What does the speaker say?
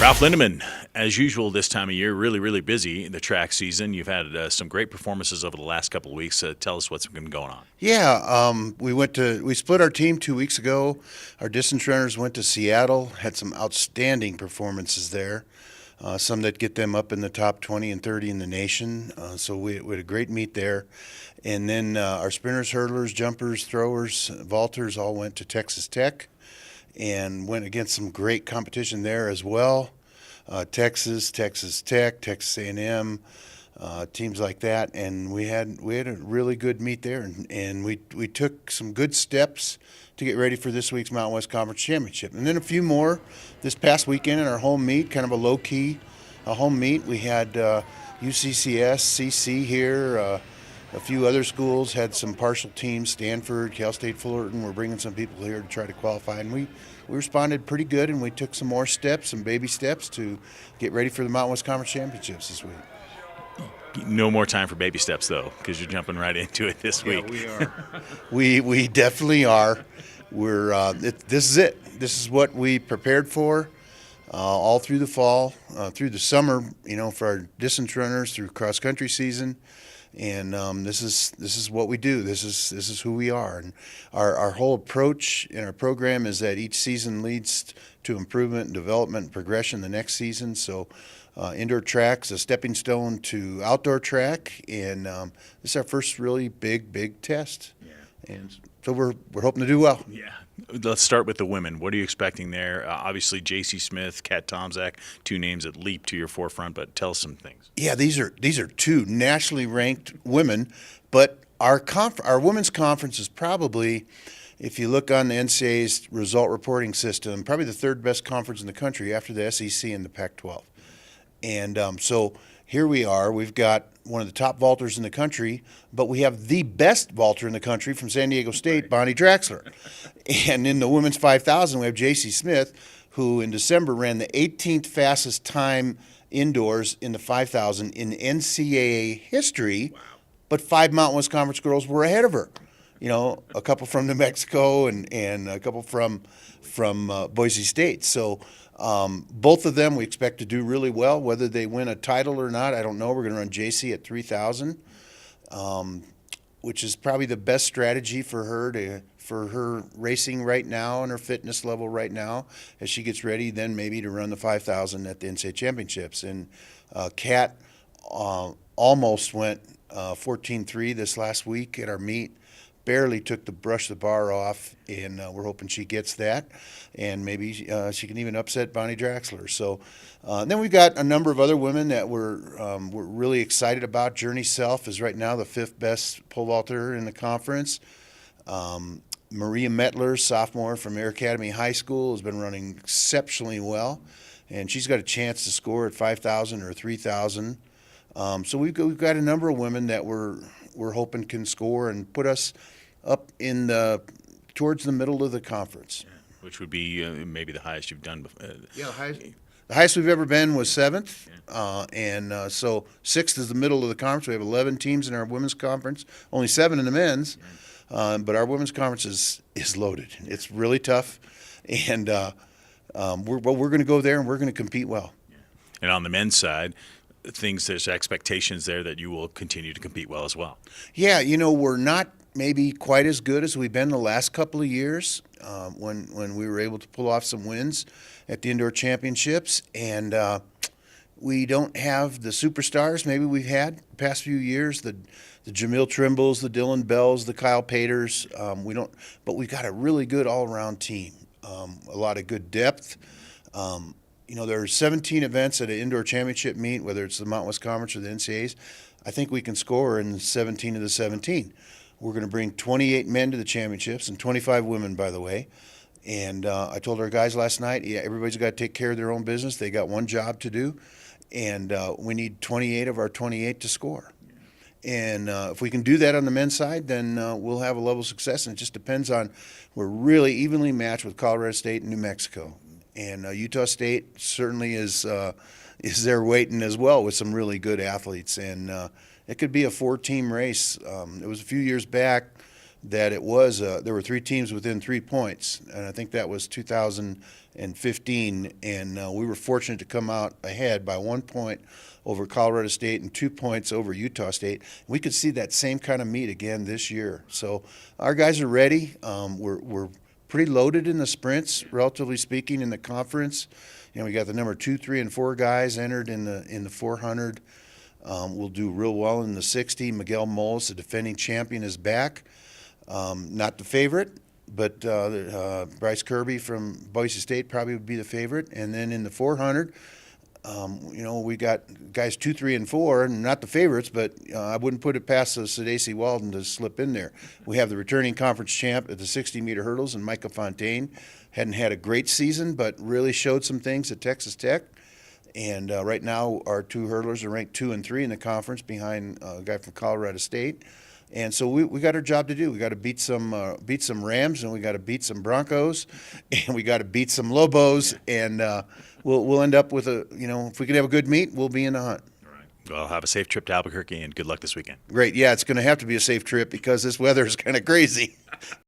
Ralph Lindeman, as usual this time of year, really, really busy in the track season. You've had some great performances over the last couple of weeks. Tell us what's been going on. Yeah, we split our team 2 weeks ago. Our distance runners went to Seattle, had some outstanding performances there. Some that get them up in the top 20 and 30 in the nation. So we had a great meet there. And then our sprinters, hurdlers, jumpers, throwers, vaulters all went to Texas Tech and went against some great competition there as well. Texas Tech, Texas A&M, teams like that, and we had a really good meet there, and we took some good steps to get ready for this week's Mountain West Conference Championship, and then a few more this past weekend in our home meet, kind of a low-key home meet. We had UCCS, CC here. A few other schools had some partial teams. Stanford, Cal State Fullerton. We're bringing some people here to try to qualify, and we responded pretty good, and we took some more steps, some baby steps to get ready for the Mountain West Conference Championships this week. No more time for baby steps, though, because you're jumping right into it this week. We are. we definitely are. This is it. This is what we prepared for all through the fall, through the summer. For our distance runners, through cross country season. And this is what we do. This is who we are, and our whole approach in our program is that each season leads to improvement, and development, and progression the next season. So, indoor track's a stepping stone to outdoor track, and this is our first really big test. Yeah. And so we're hoping to do well. Yeah. Let's start with the women. What are you expecting there? Obviously, J.C. Smith, Kat Tomzak, two names that leap to your forefront, but tell us some things. Yeah, these are two nationally ranked women, but our women's conference is probably, if you look on the NCAA's result reporting system, probably the third best conference in the country after the SEC and the Pac-12. And so here we are. We've got one of the top vaulters in the country, but we have the best vaulter in the country from San Diego State, Bonnie Draxler. And in the women's 5,000, we have J.C. Smith, who in December ran the 18th fastest time indoors in the 5,000 in NCAA history. Wow. But 5 Mountain West Conference girls were ahead of her. A couple from New Mexico and a couple from Boise State. So both of them we expect to do really well. Whether they win a title or not, I don't know. We're going to run JC at 3,000, which is probably the best strategy for her racing right now and her fitness level right now as she gets ready. Then maybe to run the 5,000 at the NCAA championships. And Kat almost went 14.3 this last week at our meet. Barely took the bar off, and we're hoping she gets that, and maybe she can even upset Bonnie Draxler. So then we've got a number of other women that we're really excited about. Journey Self is right now the 5th best pole vaulter in the conference. Maria Mettler, sophomore from Air Academy High School, has been running exceptionally well, and she's got a chance to score at 5,000 or 3,000. So we've got a number of women that we're hoping can score and put us up in towards the middle of the conference. Yeah, which would be maybe the highest you've done before. The highest we've ever been was 7th, and so 6th is the middle of the conference. We have 11 teams in our women's conference, only 7 in the men's, but our women's conference is loaded. It's really tough, and we're going to go there and we're going to compete well. Yeah. And on the men's side, there's expectations there that you will continue to compete well as well. Yeah, we're not maybe quite as good as we've been the last couple of years when we were able to pull off some wins at the indoor championships, and we don't have the superstars maybe we've had the past few years, the Jamil Trimbles, the Dylan Bells, the Kyle Paters. But we've got a really good all-around team, a lot of good depth. There are 17 events at an indoor championship meet, whether it's the Mountain West Conference or the NCAAs. I think we can score in 17 of the 17. We're going to bring 28 men to the championships and 25 women, by the way. And I told our guys last night, everybody's got to take care of their own business. They got one job to do, and we need 28 of our 28 to score. And if we can do that on the men's side, then we'll have a level of success. And it just depends on, we're really evenly matched with Colorado State and New Mexico. And Utah State certainly is there waiting as well with some really good athletes. And it could be a 4-team race. It was a few years back that it was there were 3 teams within 3 points, and I think that was 2015, and we were fortunate to come out ahead by 1 point over Colorado State and 2 points over Utah State. We could see that same kind of meet again this year. So our guys are ready. We're pretty loaded in the sprints, relatively speaking, in the conference. You know, we got the number 2, 3, and 4 guys entered in the 400. We'll do real well in the 60. Miguel Moles, the defending champion, is back. Not the favorite, but Bryce Kirby from Boise State probably would be the favorite. And then in the 400, you know, we got guys 2, 3, and 4, and not the favorites, but I wouldn't put it past Sadasi Walden to slip in there. We have the returning conference champ at the 60-meter hurdles, and Micah Fontaine. Hadn't had a great season, but really showed some things at Texas Tech. And right now, our 2 hurdlers are ranked 2 and 3 in the conference, behind a guy from Colorado State. And so we got our job to do. We got to beat some Rams, and we got to beat some Broncos, and we got to beat some Lobos, and we'll end up with if we can have a good meet, we'll be in the hunt. All right. Well, have a safe trip to Albuquerque, and good luck this weekend. Great. Yeah, it's going to have to be a safe trip because this weather is kind of crazy.